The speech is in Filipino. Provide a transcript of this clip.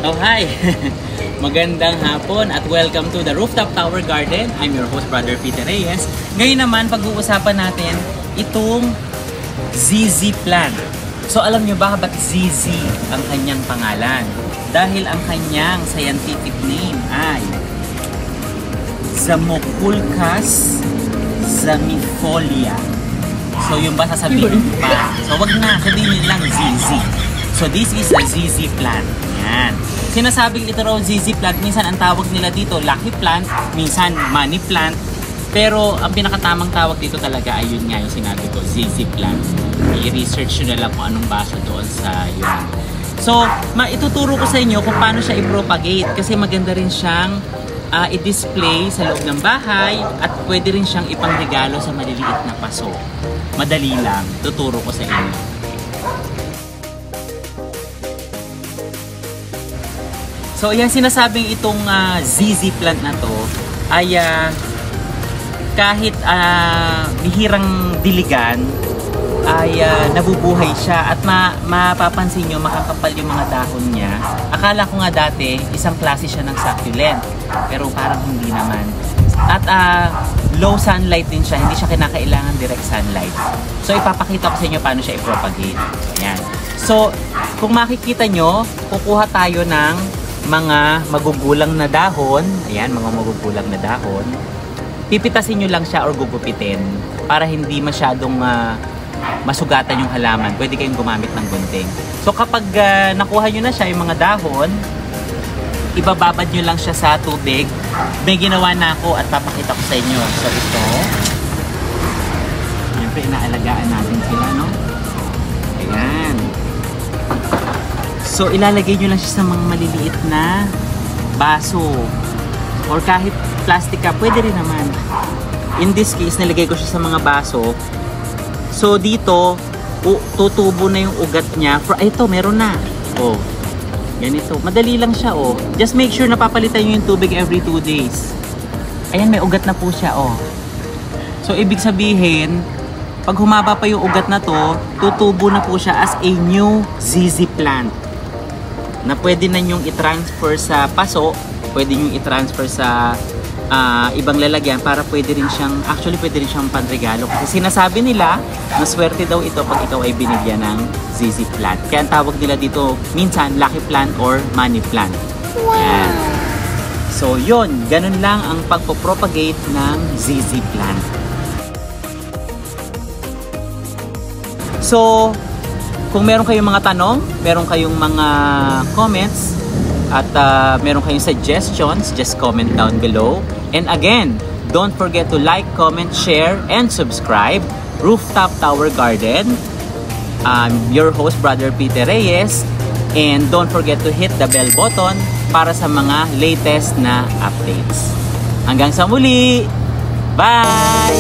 Oh, hi! Magandang hapon at welcome to the Rooftop Tower Garden. I'm your host, Brother Peter Reyes. Ngayon naman, pag-uusapan natin itong ZZ plant. So, alam nyo ba ba't ZZ ang kanyang pangalan? Dahil ang kanyang scientific name ay Zamoculcas zamifolia. So, yung ba sasabihin pa? So, wag na, sabihin lang ZZ. So, this is a ZZ plant. Yan. Sinasabing ito raw ZZ plant, minsan ang tawag nila dito lucky plant, minsan money plant. Pero ang pinakatamang tawag dito talaga ay yun nga yung sinabi ko, ZZ plant. I-research nyo na lang kung anong basa doon sa yun. So, maituturo ko sa inyo kung paano siya i-propagate kasi maganda rin siyang i-display sa loob ng bahay at pwede rin siyang ipangregalo sa maliliit na paso. Madali lang, tuturo ko sa inyo. So, yan sinasabing itong ZZ plant na to ay kahit bihirang diligan ay nabubuhay siya at mapapansin nyo makakapal yung mga dahon niya. Akala ko nga dati isang klase siya ng succulent pero parang hindi naman. At low sunlight din siya, hindi siya kinakailangan direct sunlight. So ipapakita ko sa inyo paano siya i-propagate. Ayan. So kung makikita nyo, kukuha tayo ng mga magugulang na dahon. Ayan, mga magugulang na dahon. Pipitasin nyo lang siya or gugupitin para hindi masyadong masugatan yung halaman. Pwede kayong gumamit ng gunting. So kapag nakuha nyo na siya, yung mga dahon, ibababad nyo lang siya sa tubig. May ginawa na ako at papakita ko sa inyo. So ito, siyempre inaalagaan natin sila, no? Ayan. So ilalagay nyo lang siya sa mga maliliit na baso. Or kahit plastic ka, pwede rin naman. In this case, nilagay ko siya sa mga baso. So dito, tutubo na yung ugat niya. Ito, meron na. Oh, ganito. Madali lang siya, oh. Just make sure na papalitan nyo yung tubig every 2 days. Ayan, may ugat na po siya, oh. So, ibig sabihin, pag humaba pa yung ugat na to, tutubo na po siya as a new ZZ plant. Na pwede na nyong i-transfer sa paso, pwede nyong i-transfer sa ibang lalagyan para pwede rin siyang, actually pwede rin siyang panregalo. Kasi sinasabi nila, maswerte daw ito pag ikaw ay binigyan ng ZZ plant. Kaya ang tawag nila dito, minsan, lucky plant or money plant. Yan. So yun, ganun lang ang pagpo-propagate ng ZZ plant. So, kung meron kayong mga tanong, meron kayong mga comments, at meron kayong suggestions, just comment down below. And again, don't forget to like, comment, share, and subscribe. Rooftop Tower Garden. Your host, Brother Peter Reyes. And don't forget to hit the bell button para sa mga latest na updates. Hanggang sa muli! Bye!